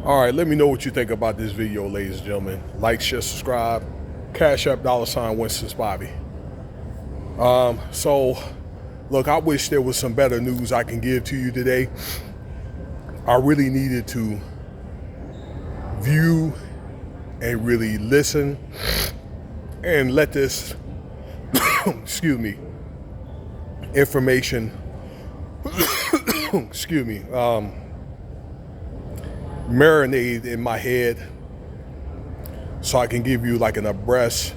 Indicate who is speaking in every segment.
Speaker 1: All right, let me know what you think about this video, ladies and gentlemen. Like, share, subscribe. Cash App $ Winston Bobby. So, look, I wish there was some better news I can give to you today. I really needed to view and really listen and let this, excuse me, information, excuse me, marinate in my head so I can give you like an abreast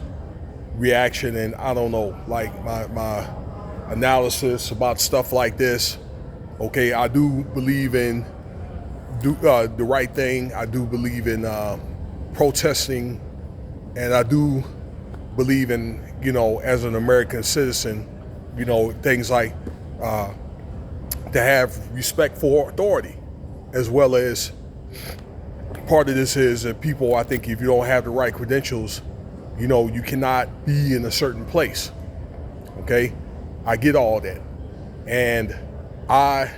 Speaker 1: reaction and I don't know, like my analysis about stuff like this. Okay, I do believe in the right thing. I do believe in protesting, and I do believe in, as an American citizen, things like to have respect for authority, as well as part of this is that people, I think if you don't have the right credentials, you cannot be in a certain place. Okay, I get all that. And I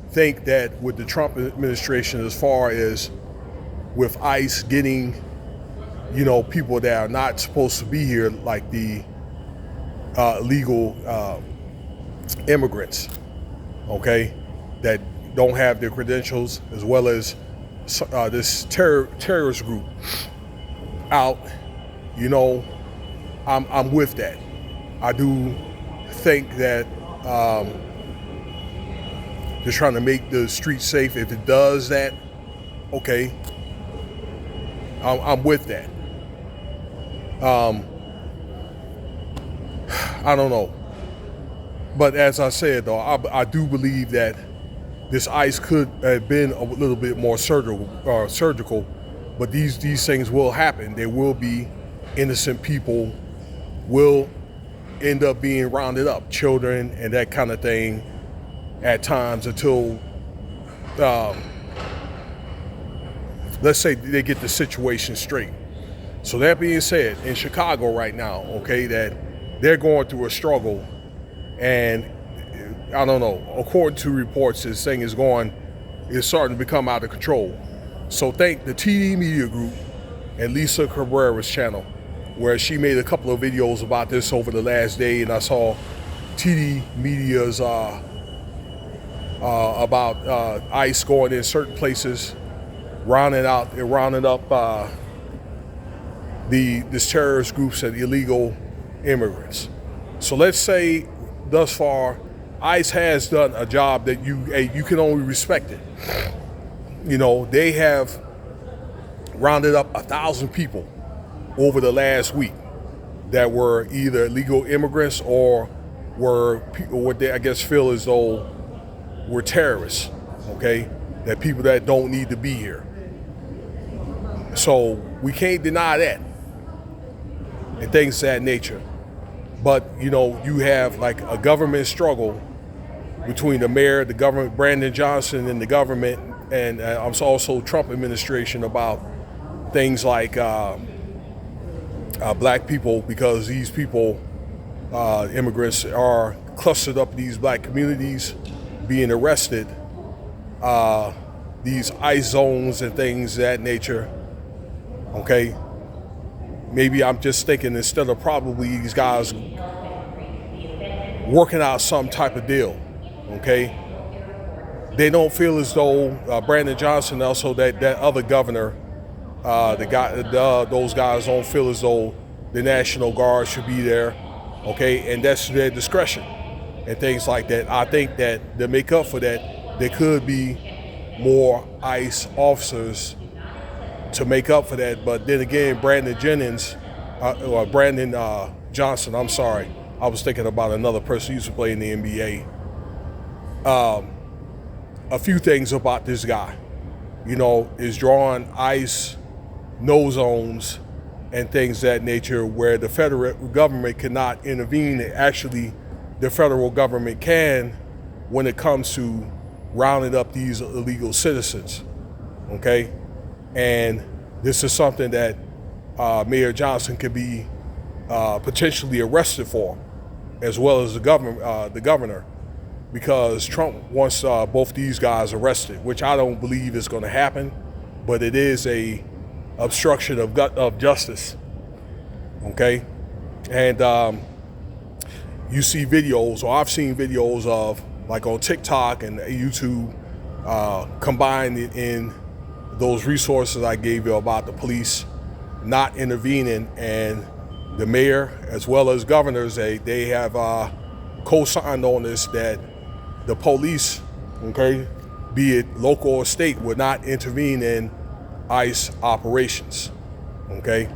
Speaker 1: think that with the Trump administration, as far as with ICE getting, people that are not supposed to be here, like the illegal immigrants, okay, that don't have their credentials, as well as this terrorist group out, I'm with that. I do think that they're trying to make the streets safe. If it does that, okay, I'm with that. I don't know. But as I said, though, I do believe that this ICE could have been a little bit more surgical, but these things will happen. There will be innocent people will end up being rounded up, children and that kind of thing, at times until, let's say they get the situation straight. So that being said, in Chicago right now, okay, that they're going through a struggle, and I don't know, according to reports, this thing is starting to become out of control. So thank the TD Media Group and Lisa Cabrera's channel, where she made a couple of videos about this over the last day, and I saw TD Media's about ICE going in certain places, rounding up this terrorist groups and illegal immigrants. So let's say thus far, ICE has done a job that you can only respect it. They have rounded up 1,000 people over the last week that were either illegal immigrants or were what they, I guess, feel as though were terrorists, okay? That people that don't need to be here. So we can't deny that and things of that nature. But, you have like a government struggle between the mayor, the government, Brandon Johnson, and the government, and also Trump administration about things like black people, because these people, immigrants, are clustered up in these black communities, being arrested, these ICE zones and things of that nature, okay? Maybe I'm just thinking, instead of probably these guys working out some type of deal, okay? They don't feel as though Brandon Johnson, also that other governor, those guys don't feel as though the National Guard should be there, okay? And that's their discretion and things like that. I think that to make up for that, there could be more ICE officers to make up for that. But then again, Brandon Johnson, I'm sorry, I was thinking about another person who used to play in the NBA. A few things about this guy, is drawing ICE no zones and things of that nature where the federal government cannot intervene. Actually, the federal government can when it comes to rounding up these illegal citizens, okay? And this is something that Mayor Johnson could be potentially arrested for, as well as the governor, because Trump wants both these guys arrested, which I don't believe is going to happen. but it is a obstruction of justice. Okay, and you see videos, or I've seen videos of, like on TikTok and YouTube, combined in those resources I gave you about the police not intervening, and the mayor as well as governors, they have co-signed on this, that the police, okay, be it local or state, would not intervene in ICE operations. Okay,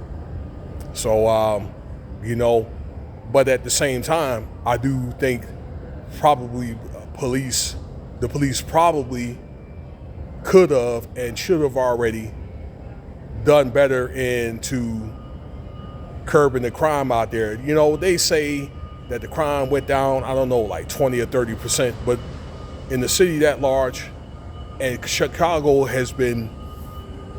Speaker 1: so but at the same time, I do think probably the police probably could have and should have already done better into curbing the crime out there. They say that the crime went down, I don't know, like 20 or 30%, but in the city that large, and Chicago has been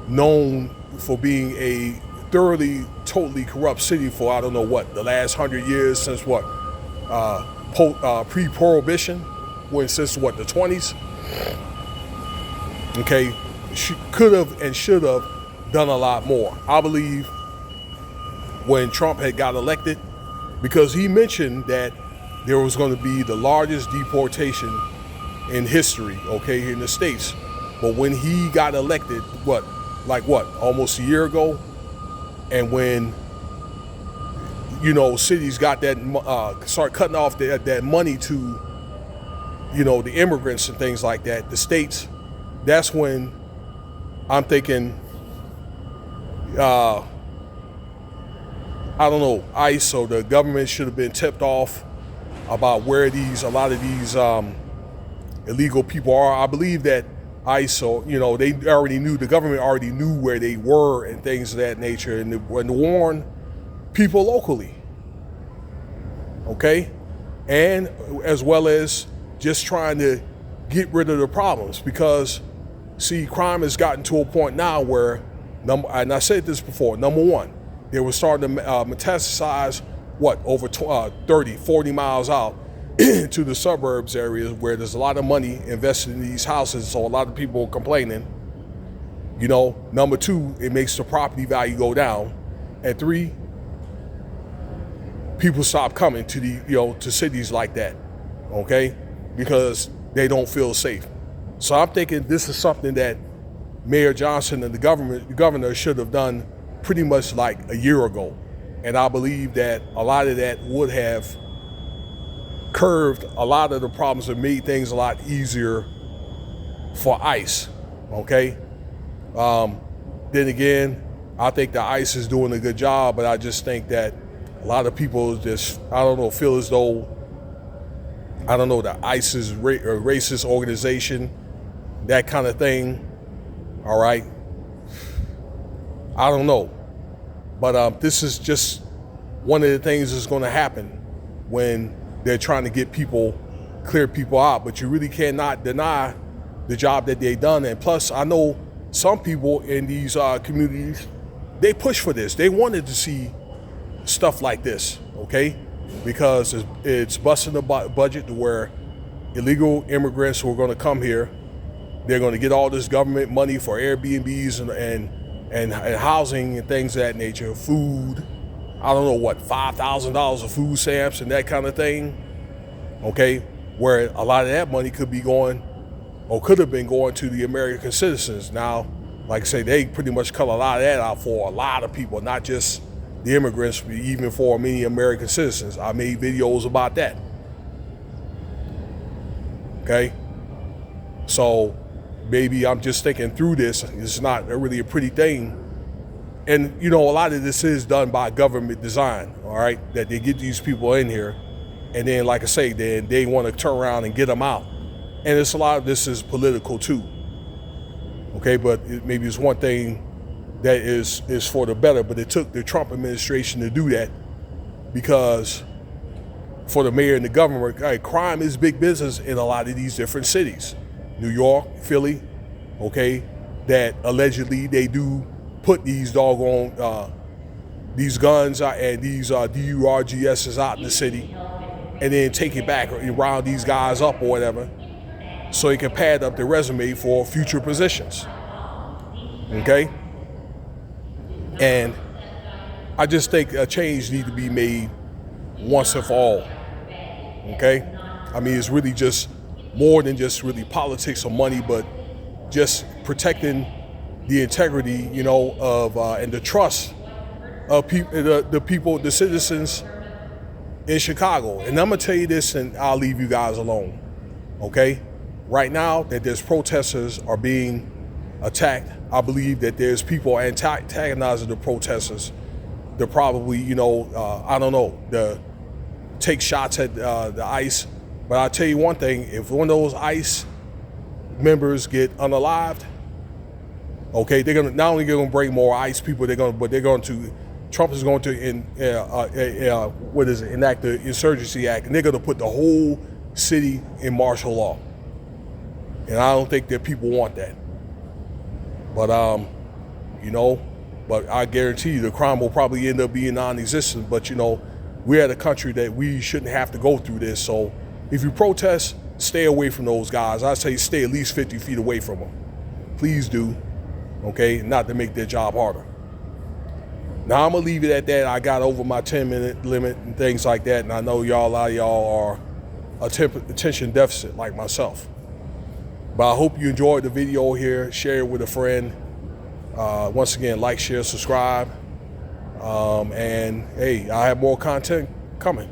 Speaker 1: known for being a thoroughly, totally corrupt city for, I don't know what, the last 100 years, since what, pre-prohibition, since what, the 20s? Okay, she could have and should have done a lot more. I believe when Trump had got elected, because he mentioned that there was going to be the largest deportation in history, okay, in the States. But when he got elected, almost a year ago, and when, cities got that, start cutting off that money to, the immigrants and things like that, the states, that's when I'm thinking, I don't know, ICE or the government should have been tipped off about where a lot of these illegal people are. I believe that ICE, or they already knew, the government already knew where they were and things of that nature, and to warn people locally. Okay, and as well as just trying to get rid of the problems, because see, crime has gotten to a point now where, and I said this before, number one, they were starting to metastasize, over 30, 40 miles out to the suburbs areas where there's a lot of money invested in these houses, so a lot of people are complaining. Number two, it makes the property value go down. And three, people stop coming to to cities like that, okay, because they don't feel safe. So I'm thinking this is something that Mayor Johnson and the governor should have done pretty much like a year ago. And I believe that a lot of that would have curved a lot of the problems and made things a lot easier for ICE, okay? Then again, I think the ICE is doing a good job, but I just think that a lot of people just, I don't know, feel as though, I don't know, the ICE is a racist organization, that kind of thing, all right? I don't know. But this is just one of the things that's going to happen when they're trying to clear people out. But you really cannot deny the job that they've done. And plus, I know some people in these communities, they push for this. They wanted to see stuff like this, okay? Because it's busting the budget to where illegal immigrants who are going to come here, they're going to get all this government money for Airbnbs and housing and things of that nature, food, I don't know what, $5,000 of food stamps and that kind of thing, okay, where a lot of that money could be going, or could have been going, to the American citizens. Now, like I say, they pretty much cut a lot of that out for a lot of people, not just the immigrants, but even for many American citizens. I made videos about that, okay? So maybe I'm just thinking through this. It's not really a pretty thing. And, a lot of this is done by government design, all right? That they get these people in here, and then, like I say, then they want to turn around and get them out. And a lot of this is political too, okay? But maybe it's one thing that is for the better, but it took the Trump administration to do that, because for the mayor and the governor, crime is big business in a lot of these different cities. New York, Philly, okay, that allegedly they do put these doggone, these guns and these DURGSs out in the city, and then take it back and round these guys up or whatever, so they can pad up their resume for future positions. Okay? And I just think a change needs to be made once and for all. Okay? I mean, it's really just more than just really politics or money, but just protecting the integrity, of and the trust of the people, the citizens in Chicago. And I'm gonna tell you this, and I'll leave you guys alone. Okay? Right now, that there's protesters are being attacked. I believe that there's people antagonizing the protesters. They're probably, I don't know, take shots at the ICE. But I'll tell you one thing: if one of those ICE members get unalived, okay, they're gonna not only gonna bring more ICE people, Trump is going to enact the Insurgency Act, and they're gonna put the whole city in martial law. And I don't think that people want that. But but I guarantee you the crime will probably end up being non-existent. But we're at a country that we shouldn't have to go through this. So if you protest, stay away from those guys. I say stay at least 50 feet away from them. Please do, okay? Not to make their job harder. Now I'm gonna leave it at that. I got over my 10-minute limit and things like that, and I know a lot of y'all are attention deficit like myself. But I hope you enjoyed the video here. Share it with a friend. Once again, like, share, subscribe. And hey, I have more content coming.